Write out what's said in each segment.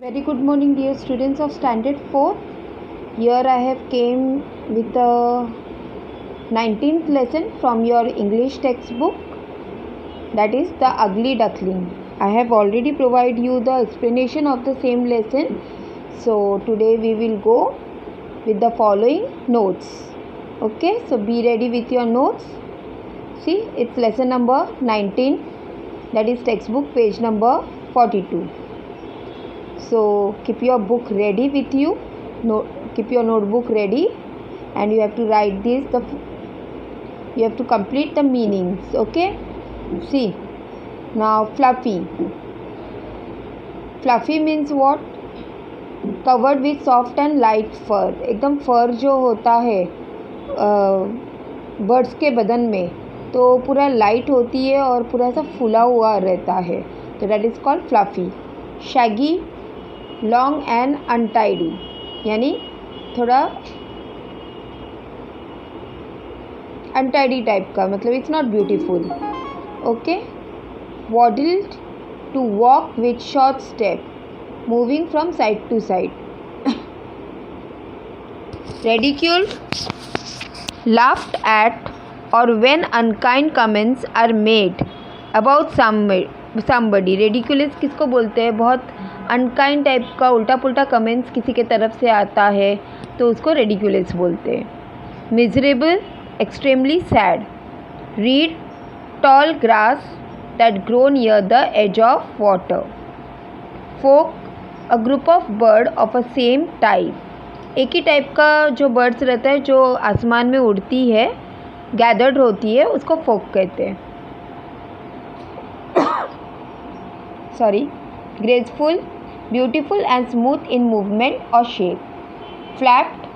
Very good morning, dear students of Standard 4. Here I have came with the 19th lesson from your English textbook, that is The Ugly Duckling. I have already provided you the explanation of the same lesson. So today we will go with the following notes. Okay, so be ready with your notes. See, it's lesson number 19, that is textbook page number 42. So keep your book ready with you. Keep your notebook ready, and you have to write this. You have to complete the meanings. Okay. See, now fluffy. Fluffy means what? Covered with soft and light fur. एकदम फर जो होता है birds के बदन में, तो पूरा light होती है और पूरा सा फूला हुआ रहता है, तो that is called fluffy. Shaggy, long and untidy, यानी थोड़ा अनटाइडी टाइप का, मतलब it's not beautiful. Okay. Waddled, to walk with short step, moving from side to side. Ridiculed, laughed at और when unkind comments are made about somebody. Ridiculous किसको बोलते हैं? बहुत unkind type का उल्टा पुल्टा कमेंट्स किसी के तरफ से आता है तो उसको रेडिक्यूलस बोलते हैं. Miserable, extremely sad. Read, tall grass that grow near the edge of water. Folk, a group of bird of a same type. एक ही टाइप का जो बर्ड्स रहता है जो आसमान में उड़ती है, गैदर्ड होती है, उसको फोक कहते हैं. Sorry. Graceful, beautiful and smooth in movement or shape. Flapped,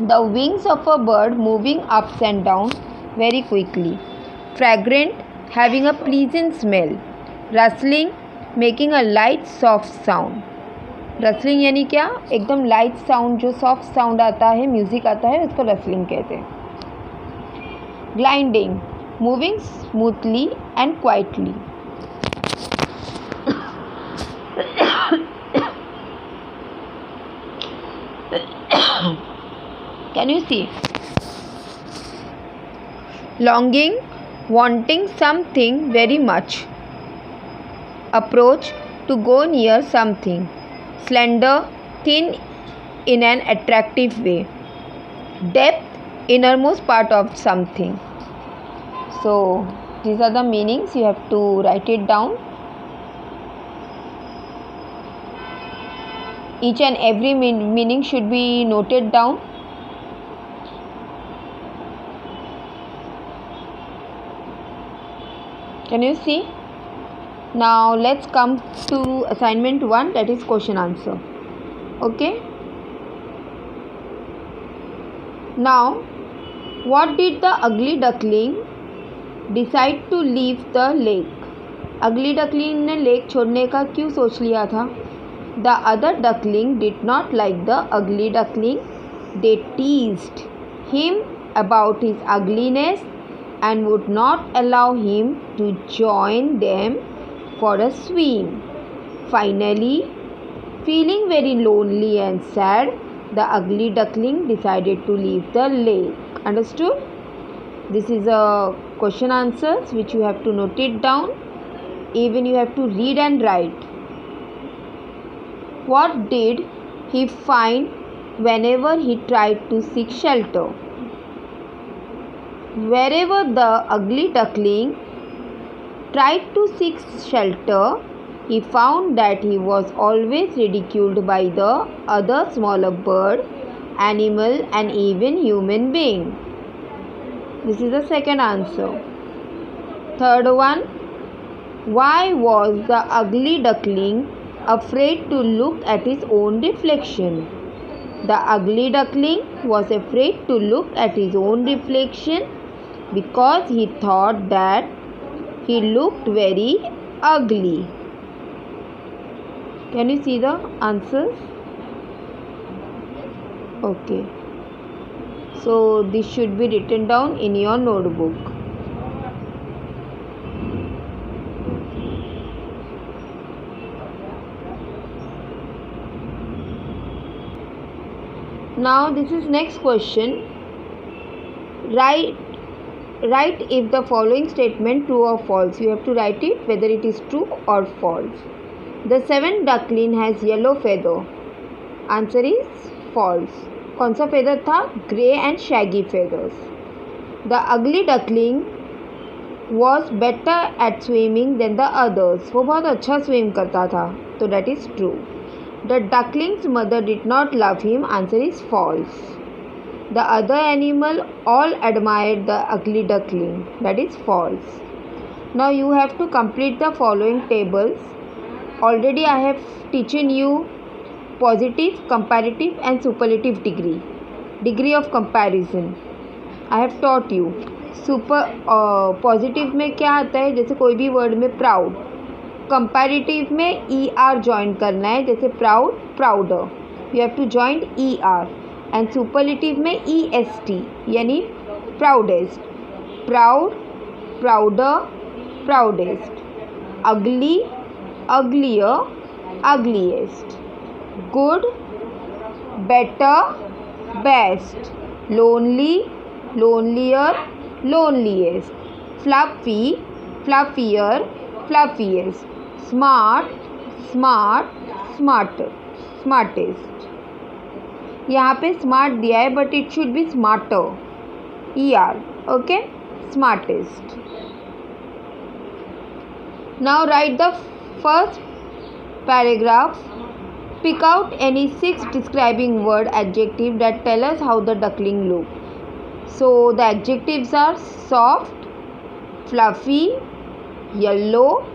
the wings of a bird moving ups and down very quickly. Fragrant, having a pleasant smell. Rustling, making a light soft sound. Rustling यानी क्या? एकदम light sound, जो soft sound आता है, music आता है, उसको rustling कहते हैं. Gliding, moving smoothly and quietly. Can you see? Longing, wanting something very much. Approach, to go near something. Slender, thin in an attractive way. Depth, innermost part of something. So these are the meanings. You have to write it down. Each and every meaning should be noted down. Can you see? Now let's come to assignment 1, that is question answer. Okay. Now, what did the ugly duckling decide to leave the lake? Ugly duckling ने lake छोड़ने का क्यों सोच लिया था? The other duckling did not like the ugly duckling. They teased him about his ugliness and would not allow him to join them for a swim. Finally, feeling very lonely and sad, the ugly duckling decided to leave the lake. Understood? This is a question answers which you have to note it down. Even you have to read and write. What did he find whenever he tried to seek shelter? Wherever the ugly duckling tried to seek shelter, he found that he was always ridiculed by the other smaller bird, animal, and even human being. This is the second answer. Third one, why was the ugly duckling afraid to look at his own reflection? The ugly duckling was afraid to look at his own reflection because he thought that he looked very ugly. Can you see the answers? Okay. So this should be written down in your notebook. Now this is next question. Write if the following statement true or false. You have to write it whether it is true or false. The 7 duckling has yellow feather. Answer is false. कौन सा feather था? Grey and shaggy feathers. The ugly duckling was better at swimming than the others. वो बहुत अच्छा swim करता था. तो that is true. The duckling's mother did not love him. Answer is false. The other animal all admired the ugly duckling. That is false. Now you have to complete the following tables. Already I have teaching you positive, comparative and superlative degree. Degree of comparison. I have taught you. Positive में क्या आता है? जैसे कोई भी word में proud. Comparative में ER join करना है. जैसे proud, prouder. You have to join ER. And superlative में EST यानी proudest. Proud, prouder, proudest. Ugly, uglier, ugliest. Good, better, best. Lonely, lonelier, loneliest. Fluffy, fluffier, fluffiest. Smart, smart, smarter, smartest. यहाँ पे smart दिया है but it should be smarter. ER. Okay? Smartest. Now write the first paragraph. Pick out any 6 describing word adjective that tell us how the duckling looked. So the adjectives are soft, fluffy, yellow,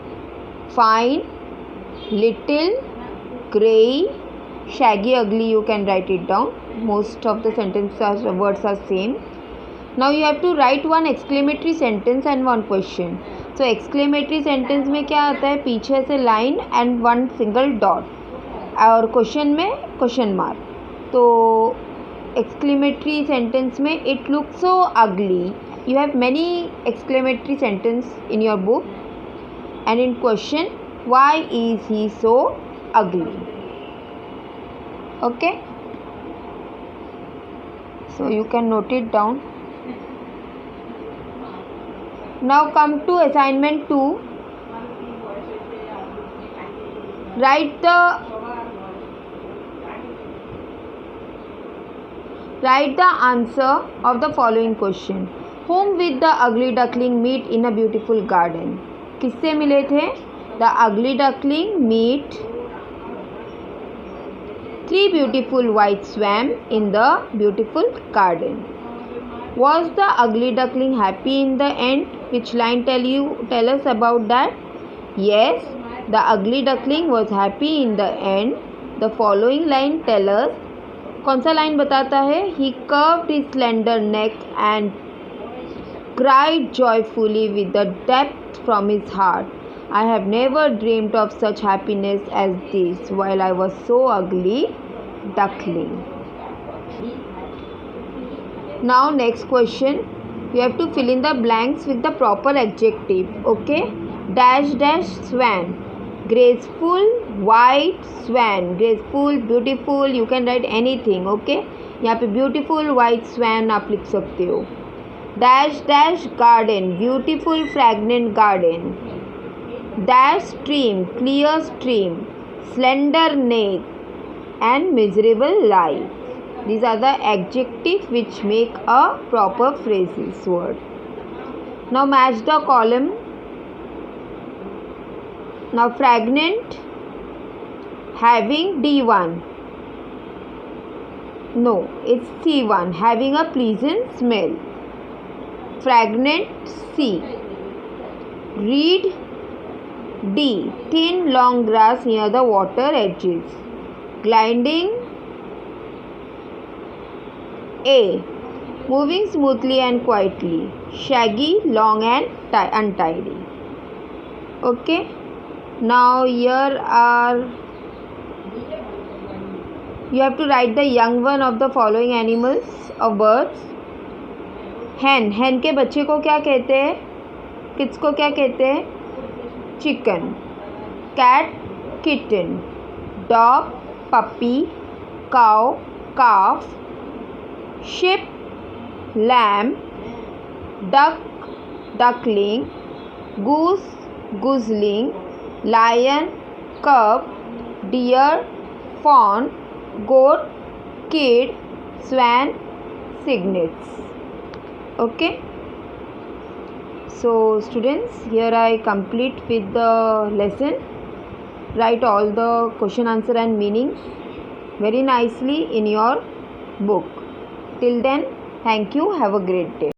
fine, little, grey, shaggy, ugly. You can write it down. Most of the sentences words are same. Now you have to write one exclamatory sentence and one question. So exclamatory sentence में क्या आता है? पीछे से line and one single dot. और question में question mark. तो exclamatory sentence में it looks so ugly. You have many exclamatory sentence in your book. And in question, why is he so ugly? Okay, so you can note it down. Now come to assignment 2. Write the answer of the following question. Whom with the ugly duckling meet in a beautiful garden? किससे मिले थे? The ugly duckling meet 3 beautiful white swans in the beautiful garden. Was the ugly duckling happy in the end? Which line tell us about that? Yes, the ugly duckling was happy in the end. The following line tell us. कौन सा line बताता है? He curved his slender neck and cried joyfully with the depth from his heart. I have never dreamed of such happiness as this while I was so ugly duckling. Now next question. You have to fill in the blanks with the proper adjective. Okay? Dash dash swan. Graceful white swan. Graceful, beautiful. You can write anything. Okay? यहाँ पे beautiful white swan आप लिख सकते हो. Dash dash garden. Beautiful fragrant garden. Dash stream. Clear stream. Slender neck and miserable life. These are the adjectives which make a proper phrases word. Now match the column. Now fragrant having D1. No, it's C1. Having a pleasant smell. Fragrant C. Reed D. Thin long grass near the water edges. Gliding A. Moving smoothly and quietly. Shaggy, long and untidy. Okay. Now here are, you have to write the young one of the following animals or birds. hen. hen के बच्चे को क्या कहते हैं? Kids को क्या कहते हैं? Chicken. cat, kitten. dog, puppy. cow, calf. sheep, lamb, duck, duckling, goose, gooseling, lion, cub, deer, fawn, goat, kid, swan, cygnets. Okay. So students, here I complete with the lesson. Write all the question, answer and meanings very nicely in your book. Till then, thank you. Have a great day.